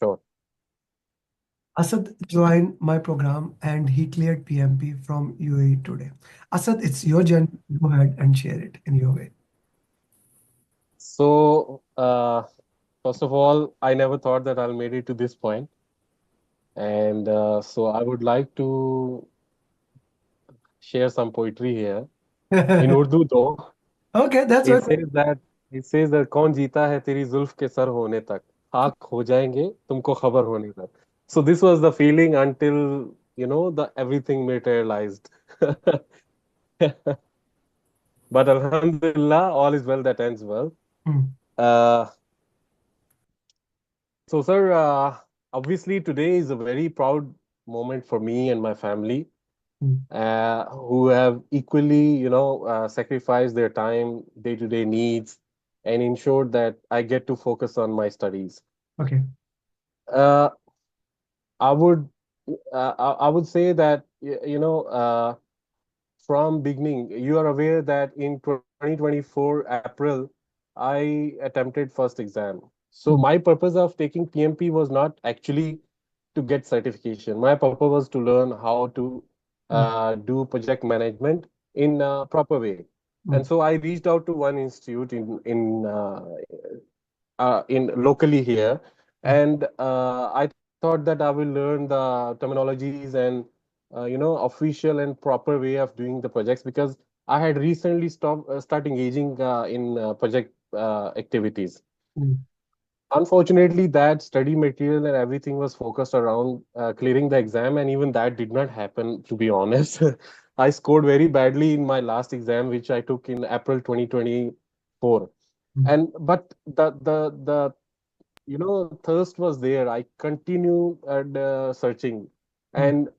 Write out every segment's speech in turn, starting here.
Sure. Asad joined my program and he cleared PMP from UAE today. Asad, it's your journey. Go ahead and share it in your way. So, first of all, I never thought that I'll made it to this point, and so I would like to share some poetry here in Urdu, though. Okay, that's It okay. says that कौन जीता है तेरी जुल्फ के sir होने तक खाक हो जाएंगे तुमको खबर होने तक. So this was the feeling until the everything materialized. But Alhamdulillah, all is well that ends well. Mm, Uh, so, sir, obviously today is a very proud moment for me and my family, mm. who have equally, sacrificed their time, day-to-day needs, and ensured that I get to focus on my studies. Okay. Uh, I would, I would say that from beginning, you are aware that in 2024 April, I attempted first exam. So Mm, my purpose of taking PMP was not actually to get certification. My purpose was to learn how to mm, do project management in a proper way. And mm, so I reached out to one institute in locally here, mm, and I thought that I will learn the terminologies and official and proper way of doing the projects, because I had recently start engaging in project activities. mm, Unfortunately, that study material and everything was focused around clearing the exam, and even that did not happen, to be honest. I scored very badly in my last exam, which I took in April 2024. mm, And but the thirst was there. I continued at searching, mm, and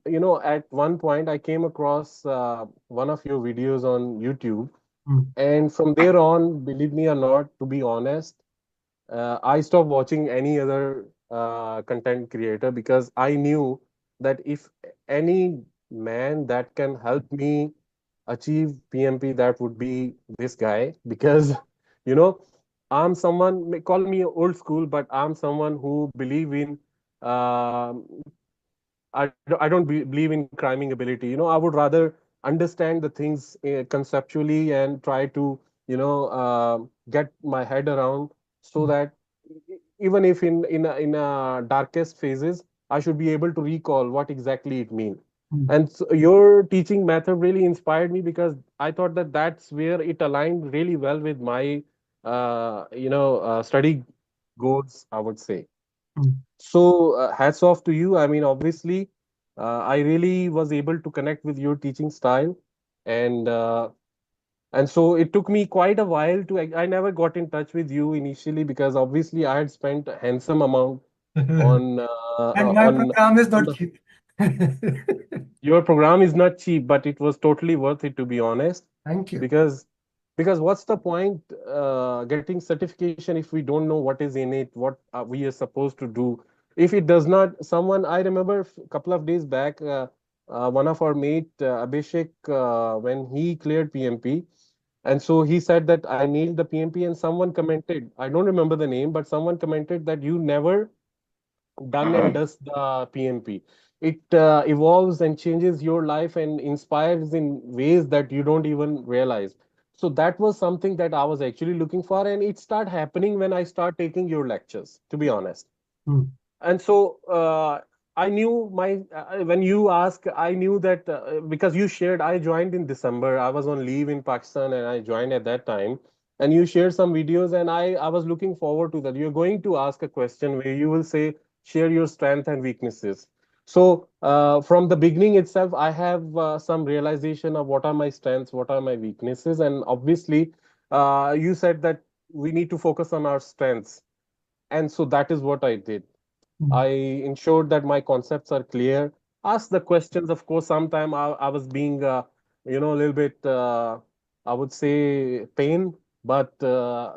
at one point I came across one of your videos on YouTube, mm, and from there on, believe me or not, to be honest, I stopped watching any other content creator, because I knew that if any man that can help me achieve PMP, that would be this guy. Because, you know, I'm someone, call me old school, but I'm someone who believe in, um I don't believe in criming ability. I would rather understand the things conceptually and try to, get my head around, so mm, that even if in a darkest phases, I should be able to recall what exactly it means. mm, And so your teaching method really inspired me, because I thought that that's where it aligned really well with my, study goals, I would say. mm. So, hats off to you. I mean, obviously, I really was able to connect with your teaching style, and so it took me quite a while to. I never got in touch with you initially, because obviously I had spent a handsome amount on And my program is on not the. cheap. Your program is not cheap, but it was totally worth it, to be honest. Thank you. Because what's the point getting certification if we don't know what is in it, what we are supposed to do? If it does not, someone I remember a couple of days back, one of our mate Abhishek, when he cleared PMP, and so he said that I nailed the PMP, and someone commented, I don't remember the name, but someone commented that you never done and does the PMP. It evolves and changes your life and inspires in ways that you don't even realize. So that was something that I was actually looking for, and it started happening when I start taking your lectures, to be honest. Mm, And so I knew when you ask, I knew that because you shared, I joined in December. I was on leave in Pakistan, and I joined at that time. And you shared some videos, and I was looking forward to that. You're going to ask a question where you will say, share your strength and weaknesses. So from the beginning itself, I have some realization of what are my strengths, what are my weaknesses. And obviously, you said that we need to focus on our strengths. And so that is what I did. mm, I ensured that my concepts are clear. Ask the questions. Of course, sometime I was being, a little bit, I would say, pain, but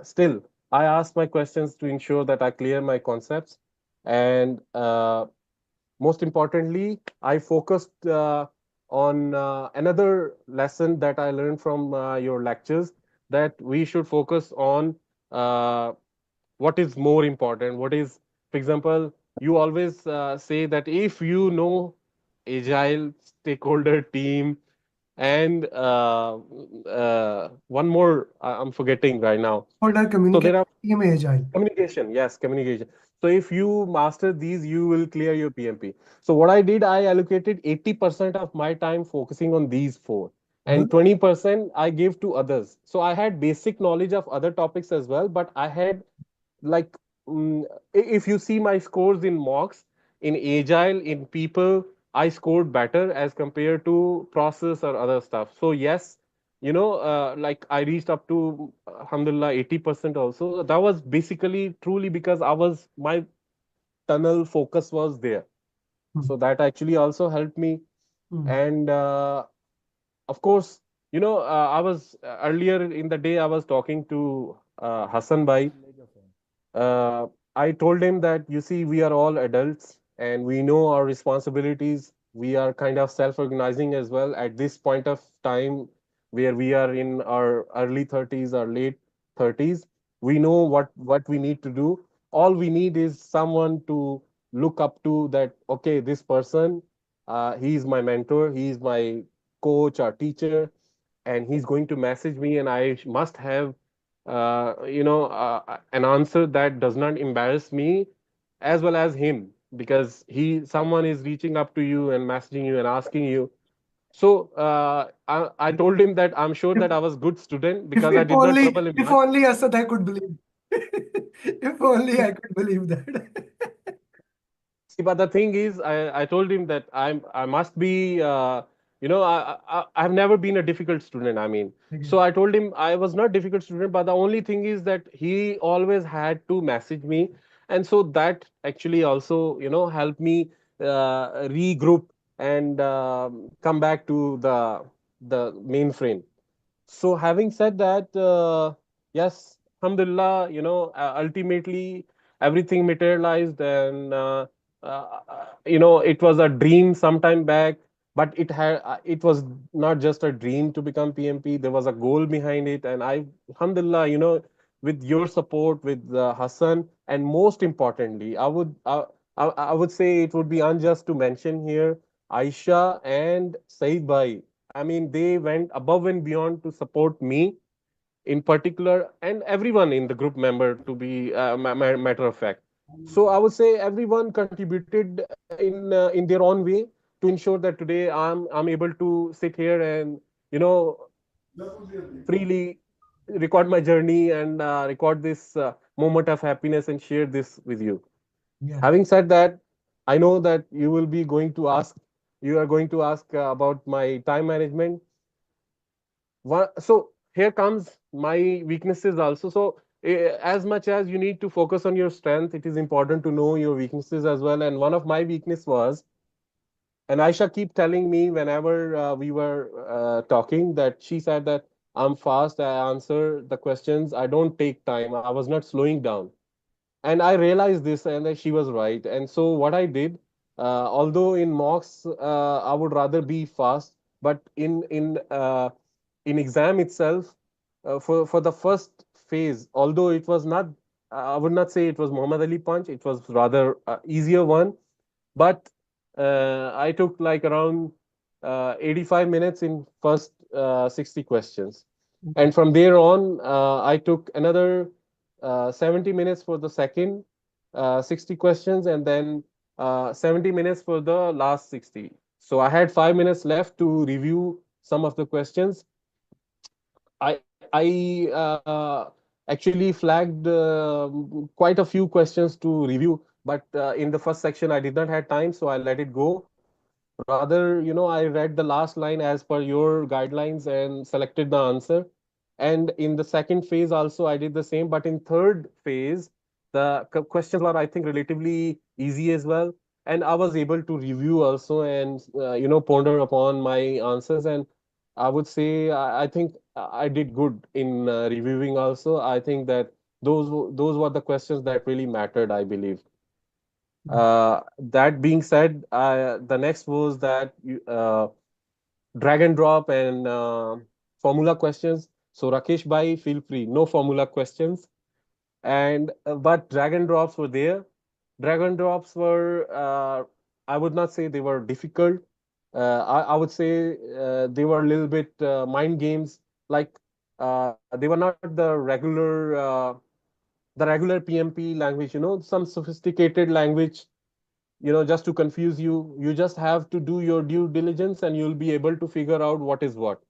still, I asked my questions to ensure that I clear my concepts. And most importantly, I focused on another lesson that I learned from your lectures, that we should focus on uh, what is more important, what is, for example, you always say that if you know agile stakeholder team and one more I'm forgetting right now. Stakeholder So there communication, are team agile. communication, yes, communication. So if you master these, you will clear your PMP. So what I did, I allocated 80% of my time focusing on these four, Uh-huh. and 20% I gave to others. So I had basic knowledge of other topics as well, but I had like mm, if you see my scores in mocks, in agile, in people, I scored better as compared to process or other stuff. So yes, like I reached up to alhamdulillah 80% also. That was basically truly because I was my tunnel focus was there. Hmm. So that actually also helped me. Hmm. And of course, I was earlier in the day I was talking to Hassan Bhai. uh, I told him that, you see, we are all adults and we know our responsibilities. We are kind of self organizing as well at this point of time where we are in our early 30s or late 30s. We know what we need to do. All we need is someone to look up to, that, okay, this person, he's my mentor, he's my coach or teacher, and he's going to message me, and I must have an answer that does not embarrass me as well as him, because he someone is reaching up to you and messaging you and asking you. So I told him that I'm sure If, that I was good student if, because I if did not only, trouble him if much. only Asad I could believe. If only I could believe that. See, but the thing is, I told him that I must be, I've never been a difficult student. I mean, Okay. so I told him I was not difficult student, but the only thing is that he always had to message me, and so that actually also, helped me regroup and come back to the mainframe. So having said that, yes, alhamdulillah, ultimately everything materialized, and it was a dream sometime back, but it was not just a dream to become PMP. There was a goal behind it, and alhamdulillah, with your support, with Hassan, and most importantly, I would say it would be unjust to mention here Aisha and Saeed Bhai. I mean, they went above and beyond to support me in particular, and everyone in the group member, to be matter of fact. So I would say everyone contributed in their own way to ensure that today I'm able to sit here and freely record my journey and record this moment of happiness and share this with you. Yeah. Having said that, I know that you are going to ask about my time management. So here comes my weaknesses also. So as much as you need to focus on your strength, it is important to know your weaknesses as well. And one of my weakness was, and Aisha keep telling me whenever we were talking, that she said that I'm fast, I answer the questions, I don't take time, I was not slowing down. And I realized this, and that she was right. And so what I did, although in mocks I would rather be fast, but in exam itself, for the first phase, although it was not, I would not say it was Muhammad Ali punch, it was rather easier one, but I took like around 85 minutes in first 60 questions. And from there on, I took another 70 minutes for the second 60 questions, and then 70 minutes for the last 60. So I had 5 minutes left to review some of the questions. I actually flagged quite a few questions to review, but in the first section I did not have time, so I let it go. Rather, I read the last line as per your guidelines and selected the answer. And in the second phase also I did the same, but in third phase the questions were, I think, relatively easy as well, and I was able to review also and ponder upon my answers. And I would say I think I did good in reviewing also. I think that those were the questions that really mattered, I believe. That being said, the next was that drag and drop and formula questions. So Rakesh bhai, feel free, no formula questions, and but drag and drops were there. Drag and drops were, I would not say they were difficult. I would say they were a little bit mind games. Like they were not the regular PMP language. Some sophisticated language. Just to confuse you. You just have to do your due diligence, and you'll be able to figure out what is what.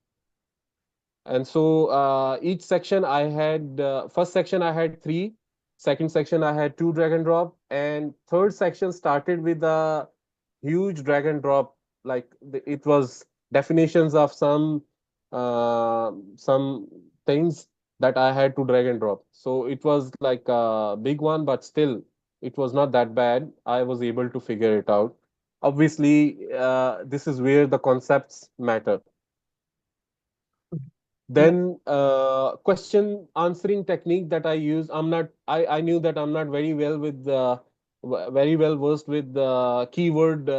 And so each section I had, first section I had three, second section I had two drag and drop, and third section started with a huge drag and drop. Like it was definitions of some things that I had to drag and drop. So it was like a big one, but still it was not that bad. I was able to figure it out. Obviously, this is where the concepts matter. Like, Then question answering technique that I use. I knew that I'm not very well with very well versed with the keyword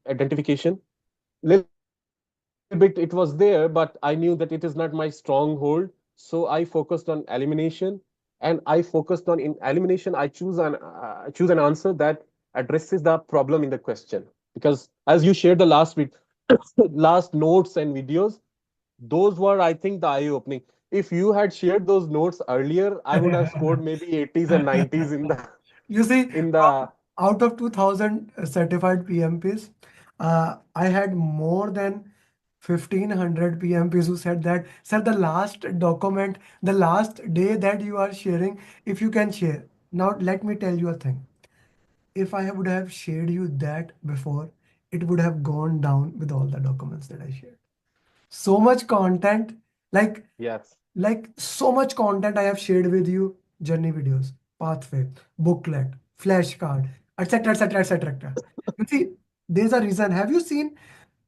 identification. Little bit it was there, but I knew that it is not my stronghold. So I focused on elimination, and I focused on in elimination. I choose an answer that addresses the problem in the question, because as you shared the last week, last notes and videos, those were, I think, the eye opening. If you had shared those notes earlier, I would have scored maybe 80s and 90s in the you see, in the out of 2000 certified PMPs, I had more than 1500 PMPs who said that, sir, the last document, the last day that you are sharing, if you can share. Now, let me tell you a thing. If I would have shared you that before, it would have gone down with all the documents that I shared. So much content, like yes, so much content I have shared with you, journey videos, pathway, booklet, flashcard, etc., etc., etc. You see, there's a reason. Have you seen?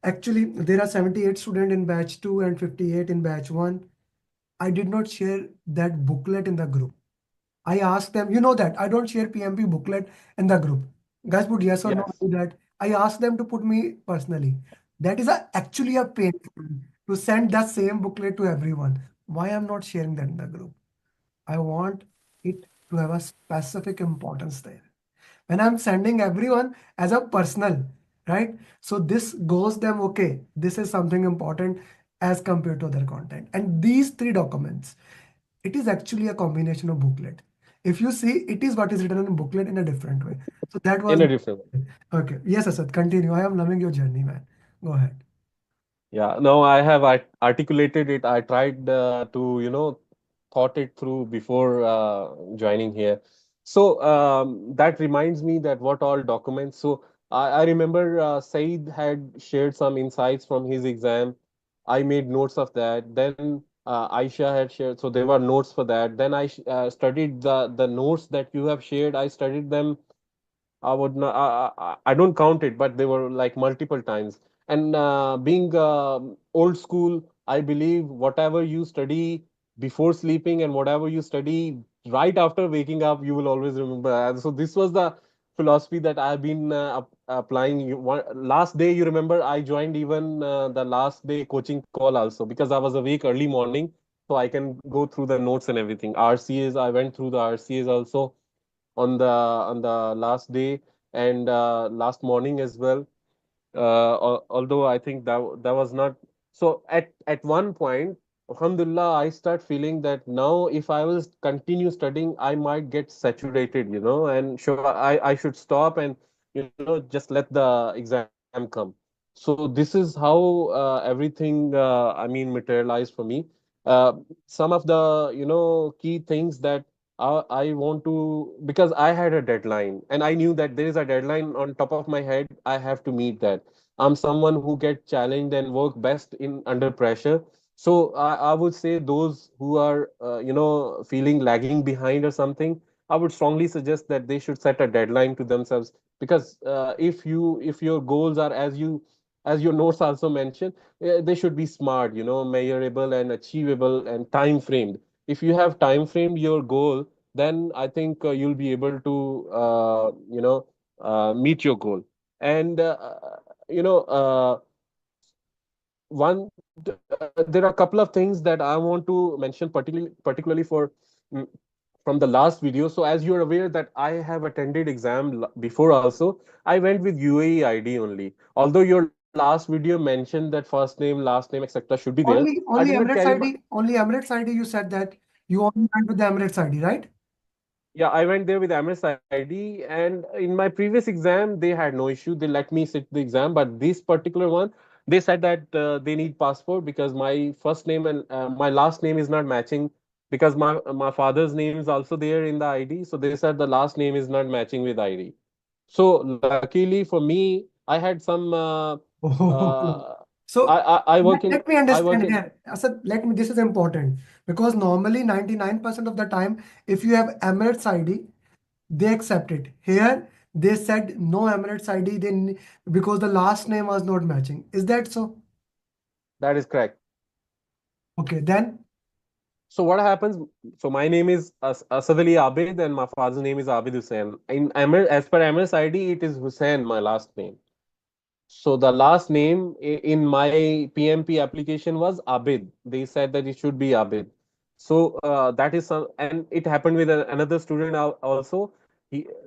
Actually, there are 78 students in batch 2 and 58 in batch 1. I did not share that booklet in the group. I asked them, you know that I don't share PMP booklet in the group. Guys, put yes or no yes, to that. I asked them to put me personally. That is actually a pain for me to send that same booklet to everyone. Why I'm not sharing that in the group? I want it to have a specific importance there. When I'm sending everyone as a personal, right? So this goes them, okay, this is something important as compared to other content. And these three documents, it is actually a combination of booklet. If you see, it is what is written in booklet in a different way. So that in was a different way. okay. Yes, Asad, continue. I am loving your journey, man. Go ahead. Yeah, no, I have articulated it. I tried to, thought it through before joining here. So that reminds me that what all documents. So I remember Saeed had shared some insights from his exam. I made notes of that. Then Aisha had shared, so there were notes for that. Then studied the notes that you have shared. I studied them. I would not. I don't count it, but they were like multiple times. And being old school, I believe whatever you study before sleeping and whatever you study right after waking up, you will always remember. And so this was the philosophy that I've been applying. Last day, you remember, I joined even the last day coaching call also, because I was awake early morning, so I can go through the notes and everything. RCAs, I went through the RCAs also on the last day and last morning as well. Although I think that was not so. At one point, alhamdulillah, I start feeling that now if I will continue studying, I might get saturated, and sure, I should stop and just let the exam come. So this is how everything I mean materialized for me. Some of the key things that I want to, because I had a deadline and I knew that there is a deadline on top of my head. I have to meet that. I'm someone who get challenged and work best in under pressure. So I would say those who are feeling lagging behind or something, I would strongly suggest that they should set a deadline to themselves, because if your goals are, as your notes also mentioned, they should be smart, measurable and achievable and time framed. If you have time framed your goal, then I think you'll be able to meet your goal. And you know there are a couple of things that I want to mention, particularly for mm, from the last video. So as you're aware that I have attended exam before also, I went with UAE ID only. Although your last video mentioned that first name, last name, etc. should be there, I did Only not carry Emirates my. ID, only Emirates ID. You said that you only went with the Emirates ID, right? Yeah, I went there with Emirates ID, and in my previous exam, they had no issue. They let me sit the exam, but this particular one, they said that they need passport because my first name and my last name is not matching because my father's name is also there in the ID. So they said the last name is not matching with ID. So luckily for me, I had some. Oh, I, so I I work in let me I work understand in here. Asad, let me, this is important because normally 99% of the time, if you have Emirates ID, they accept it. Here, they said no Emirates ID because the last name was not matching. Is that so? that is correct. Okay, then. So what happens? So my name is Asad Ali Abid, and my father's name is Abid Hussain. As per MS ID, it is Hussain, my last name. So the last name in my PMP application was Abid. They said that it should be Abid. So that is some, and it happened with another student also.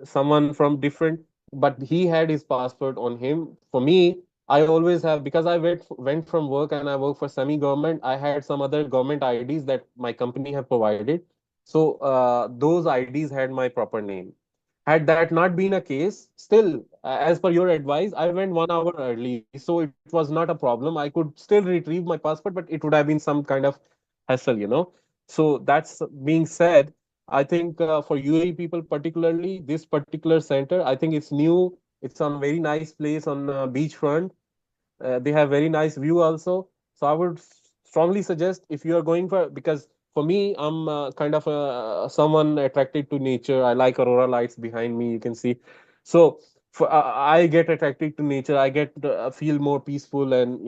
Someone from different, but he had his passport on him. For me, I always have because I went from work and I work for semi-government. I had some other government IDs that my company have provided. So those IDs had my proper name. Had that not been a case, still, as per your advice, I went 1 hour early, so it was not a problem. I could still retrieve my passport, but it would have been some kind of hassle. So that's being said, I think for UAE people particularly, this particular center, I think it's new. It's on very nice place on beachfront. They have very nice view also. So I would strongly suggest if you are going for because for me, I'm kind of someone attracted to nature. I like aurora lights behind me. You can see. So I get attracted to nature. I get feel more peaceful and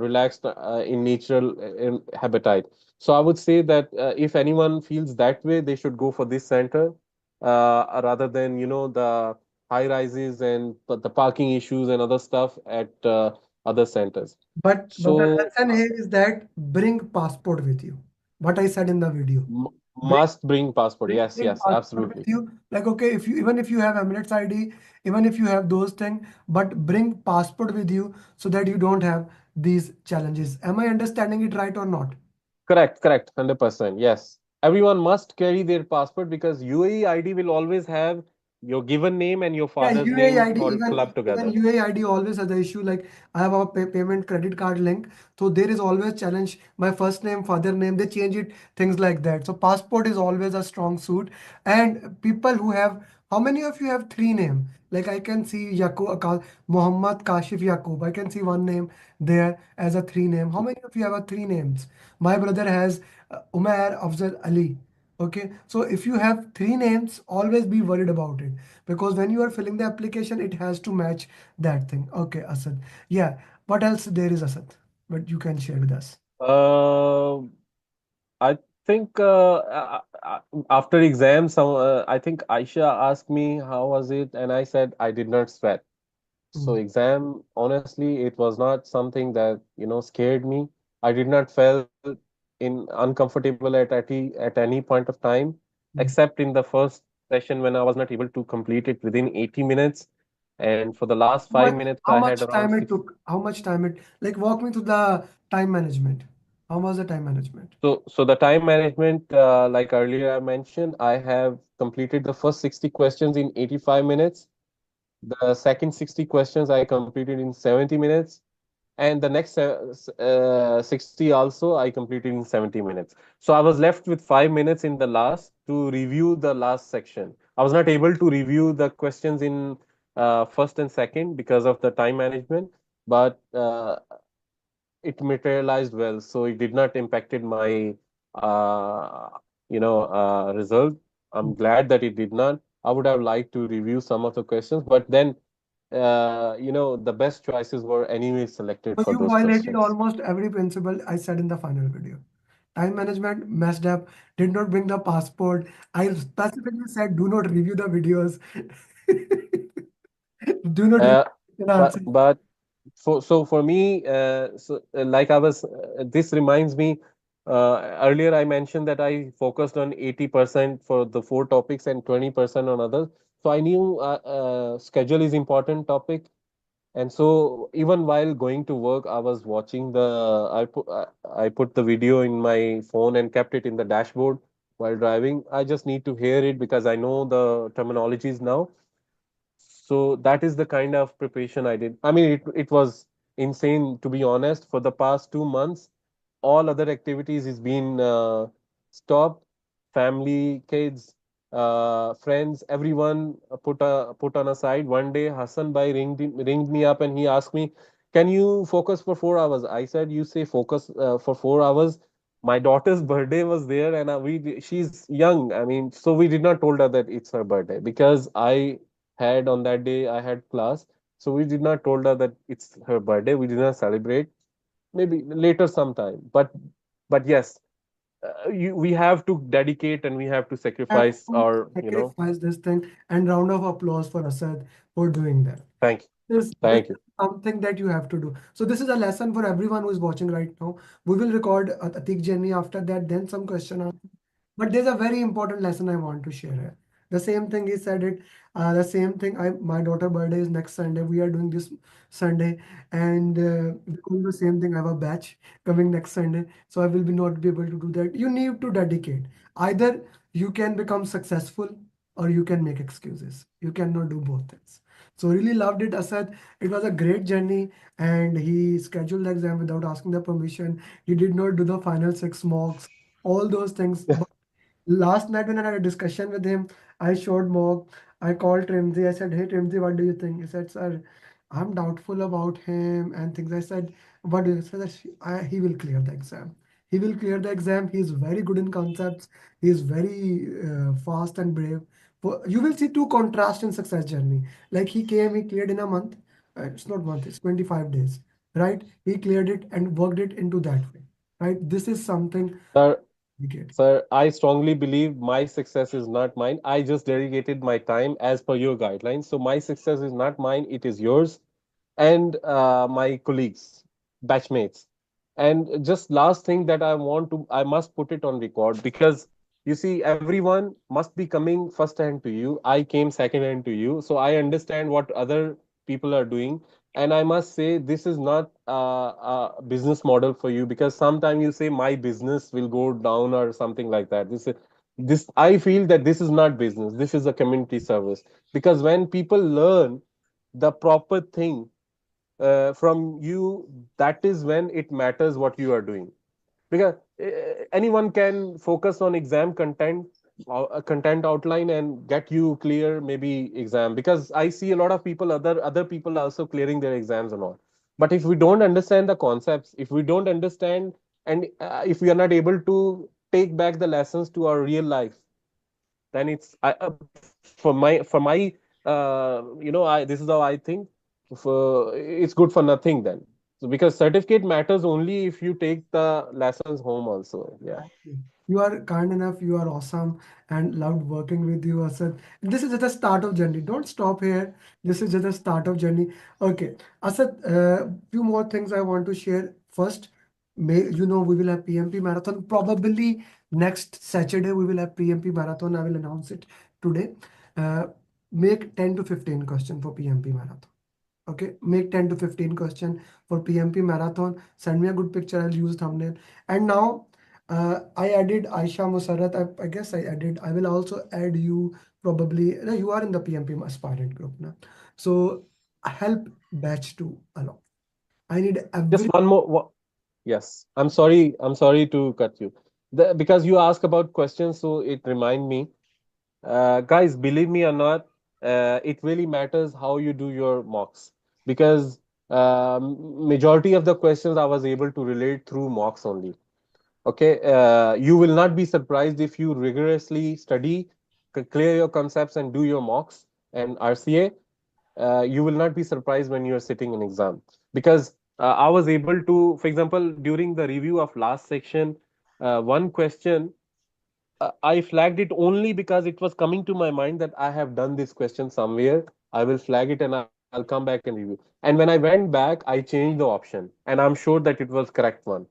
relaxed in natural habitat. So I would say that if anyone feels that way, they should go for this center rather than the high rises and the parking issues and other stuff at other centers. But the So lesson here is that bring passport with you. What I said in the video. Bring must bring passport. Yes, bring yes, passport with absolutely. you. Like, okay, if you even if you have Emirates ID, even if you have those things, but bring passport with you so that you don't have these challenges. Am I understanding it right or not? Correct, correct, 100%. Yes. Everyone must carry their passport because UAE ID will always have your given name and your Yeah, father's UAE name ID, all even clubbed even together. UAE ID always has the issue. Like I have a payment credit card link, so there is always challenge. My first name, father name, they change it, things like that. So passport is always a strong suit. And people who have, how many of you have three name? Like I can see Muhammad Kashif Yaqub. I can see one name there as a three name. How many of you have a three names? My brother has Umair Afzal Ali. Okay, so if you have three names, always be worried about it because when you are filling the application, it has to match that thing. Okay, Asad. Yeah. What else there is, Asad? But you can share with us. Uh, I think after exam, I think Aisha asked me how was it, and I said I did not sweat. So Mm, exam, honestly, it was not something that scared me. I did not feel in uncomfortable at any point of time, mm. except in the first session when I was not able to complete it within 80 minutes. And for the last How five much, minutes, how I had much around time it six. took? How much time it, like, walk me through the time management. How was the time management? So the time management, like earlier I mentioned, I have completed the first 60 questions in 85 minutes. The second 60 questions I completed in 70 minutes. And the next 60 also I completed in 70 minutes. So I was left with 5 minutes in the last to review the last section. I was not able to review the questions in first and second because of the time management, but it materialized well, so it did not impacted my uh, result. I'm glad that it did not. I would have liked to review some of the questions, but then the best choices were anyway selected So for you those violated questions. almost every principle I said in the final video. Time management messed up, did not bring the passport. I specifically said do not review the videos. Do not review Uh, the but answers. but for me, like I was, this reminds me. Earlier, I mentioned that I focused on 80% for the four topics and 20% on others. So I knew schedule is important topic. And so even while going to work, I was watching I put the video in my phone and kept it in the dashboard while driving. I just need to hear it because I know the terminologies now. So that is the kind of preparation I did. I mean, it was insane, to be honest. For the past 2 months, all other activities is been stopped. Family, kids, friends, everyone put on a side. One day, Hassan Bhai ringed me up and he asked me, "Can you focus for 4 hours?" I said, "You say focus for 4 hours." My daughter's birthday was there, and she's young. I mean, so we did not told her that it's her birthday because I had on that day I had class, so we did not told her that it's her birthday. We did not celebrate. Maybe later sometime. But yes, we have to dedicate and we have to Have sacrifice to our, sacrifice this thing, and round of applause for Asad for doing that. thank you, This thank is you. something that you have to do. So this is a lesson for everyone who is watching right now. We will record a Atik journey after that, then some question answer. But there's a very important lesson I want to share here. The same thing he said it. The same thing. My daughter birthday is next Sunday. We are doing this Sunday, and we're doing the same thing. I have a batch coming next Sunday, so I will be not be able to do that. You need to dedicate. Either you can become successful or you can make excuses. You cannot do both things. So really loved it, Asad. It was a great journey, and he scheduled the exam without asking the permission. He did not do the final six mocks, all those things. But last night when I had a discussion with him, I showed mock. I called Trimzi. I said, "Hey Trimzi, what do you think?" He said, "Sir, I'm doubtful about him and things." I said, "What do you?" He said, He will clear the exam. He will clear the exam. He is very good in concepts. He is very fast and brave. You will see two contrasts in success journey. Like he came, he cleared in a month. It's not month, it's 25 days, right? He cleared it and worked it into that way, right? This is something Sir, we get. Sir, I strongly believe my success is not mine. I just dedicated my time as per your guidelines. So my success is not mine, it is yours and my colleagues, batchmates. And just last thing that I must put it on record because you see, everyone must be coming first hand to you. I came second hand to you. So I understand what other people are doing. And I must say, this is not a business model for you because sometimes you say my business will go down or something like that. This I feel that this is not business. This is a community service because when people learn the proper thing from you, that is when it matters what you are doing because anyone can focus on exam content content outline and get you clear maybe exam because I see a lot of people other people also clearing their exams and all, but if we don't understand the concepts, if we don't understand and if we are not able to take back the lessons to our real life, then for my this is how I think. It's good for nothing then. So because certificate matters only if you take the lessons home also. Yeah. Exactly. You are kind enough, you are awesome, and loved working with you, Asad. This is just the start of journey. Don't stop here. This is just the start of journey. Okay, Asad, few more things I want to share. First, we will have PMP marathon. Probably next Saturday we will have PMP marathon. I will announce it today. Uh, make 10 to 15 question for PMP marathon. Okay, make 10 to 15 question for PMP marathon. Send me a good picture. I'll use thumbnail. And now I added Aisha Musarrat. I guess I added. I will also add you probably. No, you are in the PMP aspirant group now. So help batch two along. I need Just every. one more. Yes. I'm sorry to cut you. Because you ask about questions, so it remind me. Guys, believe me or not, it really matters how you do your mocks because majority of the questions I was able to relate through mocks only. Okay, you will not be surprised if you rigorously study, clear your concepts, and do your mocks and RCA. You will not be surprised when you are sitting in exam because I was able to, for example, during the review of last section, one question I flagged it only because it was coming to my mind that I have done this question somewhere. I will flag it and I'll come back and review. And when I went back, I changed the option, and I'm sure that it was correct one.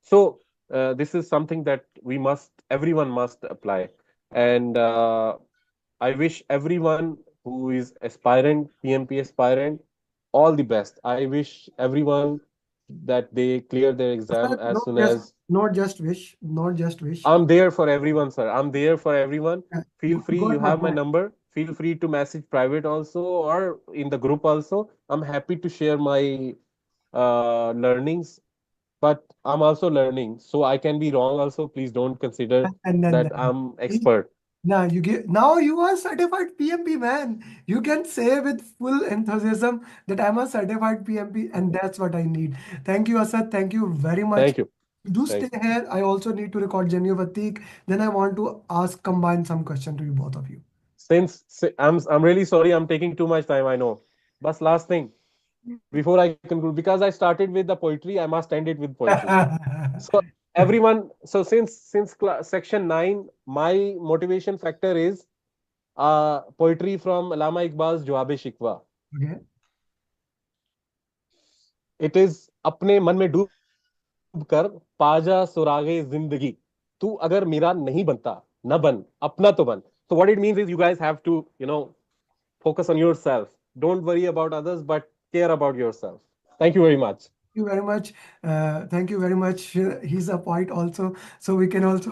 So this is something that everyone must apply. And I wish everyone who is aspirant, PMP aspirant, all the best. I wish everyone that they clear their exam Asad, as soon as. not just wish, not just wish. I'm there for everyone, sir. I'm there for everyone. Feel free. You Got my have my point. number. Feel free to message private also or in the group also. I'm happy to share my learnings, but I'm also learning, so I can be wrong also. Please don't consider And then, that I'm then expert. now you are certified PMP man. You can say with full enthusiasm that I'm a certified PMP, and that's what I need. Thank you, Asad. Thank you very much. Thank you. Do Thank stay you. here. I also need to record genuine Vatik. Then I want to combine some question to you, both of you. I'm really sorry. I'm taking too much time. I know. But last thing before I conclude, because I started with the poetry, I must end it with poetry. So everyone, so since section 9, my motivation factor is poetry from Allama Iqbal's Jawab Shikwa. Okay. It is अपने मन में डूब कर पाजा सुरागे जिंदगी तू अगर मेरा नहीं बनता न बन अपना तो बन. So what it means is you guys have to, focus on yourself. Don't worry about others, but care about yourself. Thank you very much. You very much. Thank you very much. He's a poet also, so we can also